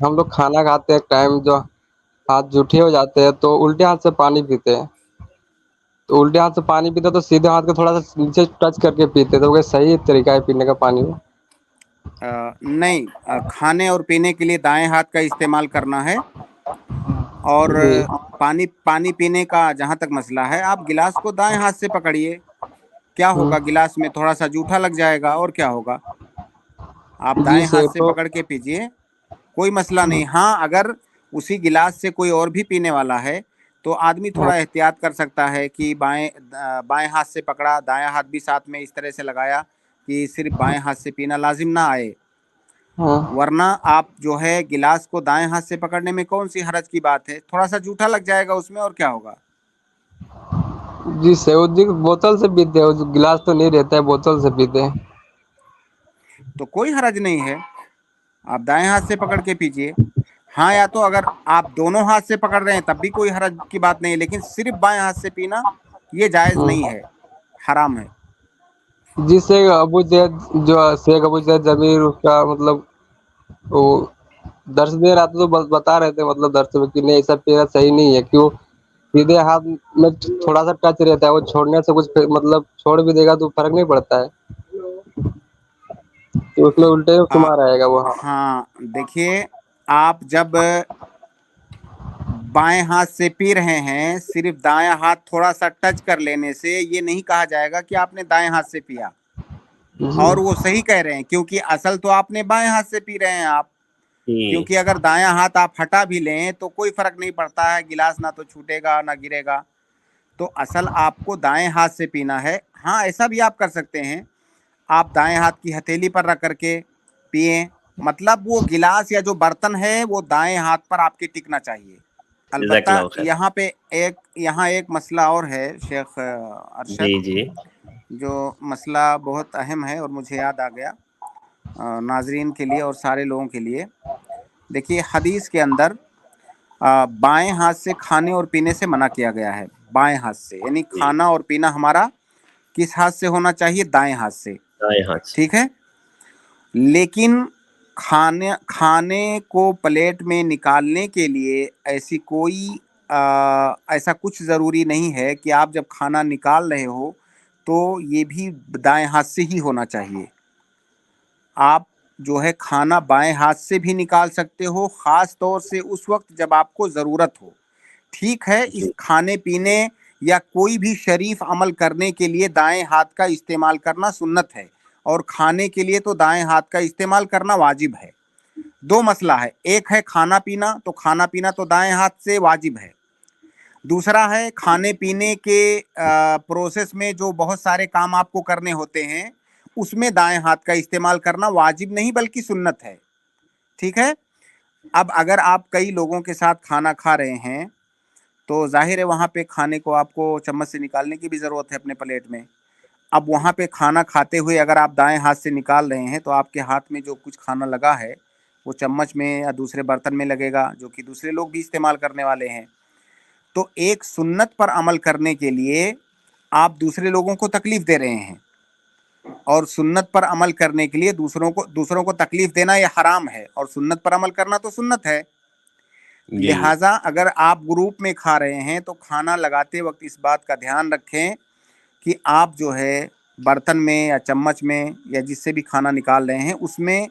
ہم لوگ کھانا کھاتے ہیں ٹائم جو ہاتھ جھوٹے ہو جاتے ہیں تو الٹے ہاتھ سے پانی پیتے ہیں. تو الٹے ہاتھ سے پانی پیتے تو سیدھے ہاتھ کو تھوڑا سا نیچے ٹچ کر کے پیتے تو وہ صحیح طریقہ ہے پینے کا پانی. نہیں، کھانے اور پینے کے لیے دائیں ہاتھ کا استعمال کرنا ہے. اور جی پانی پینے کا جہاں تک مسئلہ ہے، آپ گلاس کو دائیں ہاتھ سے پکڑیے. کیا ہ ہوگا؟ گلاس میں تھوڑا سا جوٹھا لگ جائے گا اور کیا ہوگا. آپ جی دائیں ہاتھ سے تو پکڑ کے پیجئے، کوئی مسئلہ نہیں. ہاں اگر اسی گلاس سے کوئی اور بھی پینے والا ہے تو آدمی تھوڑا احتیاط کر سکتا ہے کہ بائیں ہاتھ سے پکڑا، دائیں ہاتھ بھی ساتھ میں اس طرح سے لگایا کہ صرف بائیں ہاتھ سے پینا لازم نہ آئے. ہاں ورنہ آپ جو ہے گلاس کو دائیں ہاتھ سے پکڑنے میں کون سی حرج کی بات ہے؟ تھوڑا سا جھوٹا لگ جائے گا اس میں اور کیا ہوگا. جی سیودی بوتل سے پیتے ہیں، گلاس تو نہیں رہتا ہے، بوتل سے پیتے ہیں. تو کوئی حرج نہیں ہے، آپ دائیں ہاتھ سے پکڑ کے پیجئے. ہاں یا تو اگر آپ دونوں ہاتھ سے پکڑ رہے ہیں تب بھی کوئی حرج کی بات نہیں ہے، لیکن صرف بائیں ہاتھ سے پینا یہ جائز نہیں ہے، حرام ہے. جس سے ابو زید جو شیخ ابو زید ضمیر اس کا مطلب وہ درس دے رہا تھا تو بتا رہے تھے مطلب درس میں کہ نہیں ایسا پینا صحیح نہیں ہے. کیوں؟ سیدھے ہاتھ میں تھوڑا سا ٹچ رہتا ہے، وہ چھوڑنے سے کچھ مطلب چھوڑ بھی دے گا تو فرق نہیں پڑتا ہے، تو اس میں الٹے شمار آئے گا وہ. ہاں دیکھیے، آپ جب بائیں ہاتھ سے پی رہے ہیں، صرف دائیں ہاتھ تھوڑا سا ٹچ کر لینے سے یہ نہیں کہا جائے گا کہ آپ نے دائیں ہاتھ سے پیا. جی اور وہ صحیح کہہ رہے ہیں، کیونکہ اصل تو آپ نے بائیں ہاتھ سے پی رہے ہیں آپ. جی کیونکہ اگر دایاں ہاتھ آپ ہٹا بھی لیں تو کوئی فرق نہیں پڑتا ہے، گلاس نہ تو چھوٹے گا نہ گرے گا. تو اصل آپ کو دائیں ہاتھ سے پینا ہے. ہاں ایسا بھی آپ کر سکتے ہیں، آپ دائیں ہاتھ کی ہتھیلی پر رکھ کر کے پئیں، مطلب وہ گلاس یا جو برتن ہے وہ دائیں ہاتھ پر آپ کے ٹکنا چاہیے. جزاک البتہ اللہ خیر. یہاں پہ ایک مسئلہ اور ہے شیخ جی ارشد، جی جو مسئلہ بہت اہم ہے اور مجھے یاد آ گیا ناظرین کے لیے اور سارے لوگوں کے لیے. دیکھیے حدیث کے اندر بائیں ہاتھ سے کھانے اور پینے سے منع کیا گیا ہے. بائیں ہاتھ سے یعنی جی کھانا اور پینا ہمارا کس ہاتھ سے ہونا چاہیے؟ دائیں ہاتھ سے. دائیں ہاتھ سے. ٹھیک ہے، لیکن کھانے کو پلیٹ میں نکالنے کے لیے ایسا کچھ ضروری نہیں ہے کہ آپ جب کھانا نکال رہے ہو تو یہ بھی دائیں ہاتھ سے ہی ہونا چاہیے. آپ جو ہے کھانا بائیں ہاتھ سے بھی نکال سکتے ہو، خاص طور سے اس وقت جب آپ کو ضرورت ہو. ٹھیک ہے، اس جی کھانے پینے یا کوئی بھی شریف عمل کرنے کے لیے دائیں ہاتھ کا استعمال کرنا سنت ہے، اور کھانے کے لیے تو دائیں ہاتھ کا استعمال کرنا واجب ہے. دو مسئلہ ہے، ایک ہے کھانا پینا، تو کھانا پینا تو دائیں ہاتھ سے واجب ہے. دوسرا ہے کھانے پینے کے پروسیس میں جو بہت سارے کام آپ کو کرنے ہوتے ہیں، اس میں دائیں ہاتھ کا استعمال کرنا واجب نہیں بلکہ سنت ہے. ٹھیک ہے. اب اگر آپ کئی لوگوں کے ساتھ کھانا کھا رہے ہیں تو ظاہر ہے وہاں پہ کھانے کو آپ کو چمچ سے نکالنے کی بھی ضرورت ہے اپنے پلیٹ میں. اب وہاں پہ کھانا کھاتے ہوئے اگر آپ دائیں ہاتھ سے نکال رہے ہیں تو آپ کے ہاتھ میں جو کچھ کھانا لگا ہے وہ چمچ میں یا دوسرے برتن میں لگے گا، جو کہ دوسرے لوگ بھی استعمال کرنے والے ہیں. تو ایک سنت پر عمل کرنے کے لیے آپ دوسرے لوگوں کو تکلیف دے رہے ہیں، اور سنت پر عمل کرنے کے لیے دوسروں کو تکلیف دینا یہ حرام ہے، اور سنت پر عمل کرنا تو سنت ہے. جی لہٰذا اگر آپ گروپ میں کھا رہے ہیں تو کھانا لگاتے وقت اس بات کا دھیان رکھیں کہ آپ جو ہے برتن میں یا چمچ میں یا جس سے بھی کھانا نکال رہے ہیں اس میں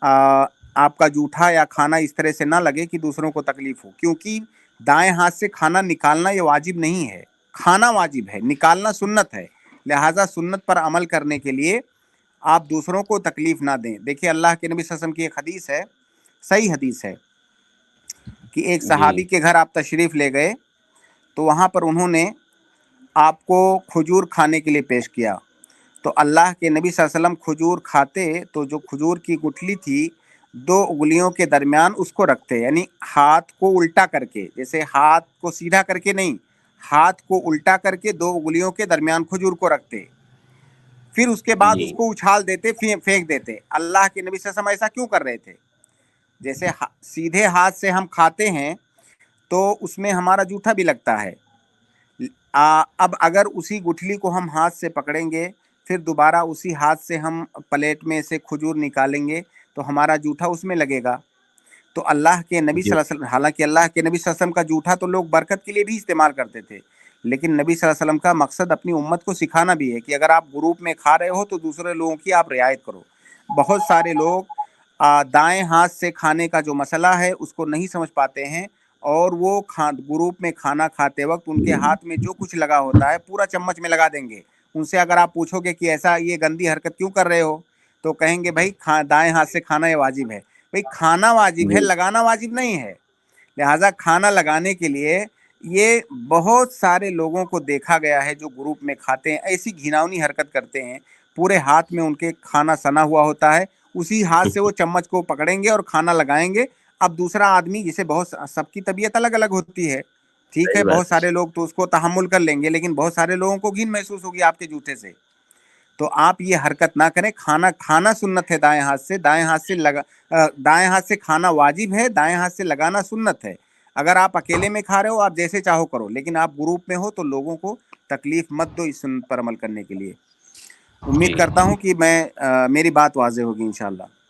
آپ کا جوٹھا یا کھانا اس طرح سے نہ لگے کہ دوسروں کو تکلیف ہو. کیونکہ دائیں ہاتھ سے کھانا نکالنا یہ واجب نہیں ہے، کھانا واجب ہے، نکالنا سنت ہے. لہٰذا سنت پر عمل کرنے کے لیے آپ دوسروں کو تکلیف نہ دیں. دیکھیے اللہ کے نبی صلی اللہ علیہ وسلم کی ایک حدیث ہے، صحیح حدیث ہے، کہ ایک جی صحابی کے گھر آپ تشریف لے گئے تو وہاں پر انہوں نے آپ کو کھجور کھانے کے لیے پیش کیا. تو اللہ کے نبی صلی اللہ علیہ وسلم کھجور کھاتے تو جو کھجور کی گٹھلی تھی دو انگلیوں کے درمیان اس کو رکھتے، یعنی ہاتھ کو الٹا کر کے، جیسے ہاتھ کو سیدھا کر کے نہیں، ہاتھ کو الٹا کر کے دو انگلیوں کے درمیان کھجور کو رکھتے، پھر اس کے بعد جی اس کو اچھال دیتے، پھینک دیتے. اللہ کے نبی صلی اللہ علیہ وسلم ایسا کیوں کر رہے تھے؟ جیسے سیدھے ہاتھ سے ہم کھاتے ہیں تو اس میں ہمارا جوٹھا بھی لگتا ہے. اب اگر اسی گٹھلی کو ہم ہاتھ سے پکڑیں گے پھر دوبارہ اسی ہاتھ سے ہم پلیٹ میں سے کھجور نکالیں گے تو ہمارا جوٹھا اس میں لگے گا. تو اللہ کے نبی جی صلی اللہ علیہ وسلم، حالانکہ اللہ کے نبی صلی اللہ علیہ وسلم کا جوٹا تو لوگ برکت کے لیے بھی استعمال کرتے تھے، لیکن نبی صلی اللہ علیہ وسلم کا مقصد اپنی امت کو سکھانا بھی ہے کہ اگر آپ گروپ میں کھا رہے ہو تو دوسرے لوگوں کی آپ رعایت کرو۔ بہت سارے لوگ دائیں ہاتھ سے کھانے کا جو مسئلہ ہے اس کو نہیں سمجھ پاتے ہیں، اور وہ گروپ میں کھانا کھاتے وقت ان کے ہاتھ میں جو کچھ لگا ہوتا ہے پورا چمچ میں لگا دیں گے۔ ان سے اگر آپ پوچھو گے کہ ایسا یہ گندی حرکت کیوں کر رہے ہو، تو کہیں گے بھائی دائیں ہاتھ سے کھانا یہ واجب ہے۔ بھائی کھانا واجب ہے، جی لگانا واجب نہیں ہے، لہٰذا کھانا لگانے کے لیے یہ بہت سارے لوگوں کو دیکھا گیا ہے جو گروپ میں کھاتے ہیں ایسی گھناؤنی حرکت کرتے ہیں، پورے ہاتھ میں ان کے کھانا سنا ہوا ہوتا ہے، اسی ہاتھ سے وہ چمچ کو پکڑیں گے اور کھانا لگائیں گے۔ اب دوسرا آدمی، جسے بہت سب کی طبیعت الگ الگ ہوتی ہے، ٹھیک ہے، صحیح بہت بات سارے لوگ تو اس کو تحمل کر لیں گے، لیکن بہت سارے لوگوں کو گھن محسوس ہوگی آپ کے جوتے سے۔ تو آپ یہ حرکت نہ کریں، کھانا سنت ہے دائیں ہاتھ سے، دائیں ہاتھ سے کھانا واجب ہے، دائیں ہاتھ سے لگانا سنت ہے۔ اگر آپ اکیلے میں کھا رہے ہو آپ جیسے چاہو کرو، لیکن آپ گروپ میں ہو تو لوگوں کو تکلیف مت دو اس سنت پر عمل کرنے کے لیے۔ امید جی کرتا ہوں کہ میری بات واضح ہوگی انشاءاللہ۔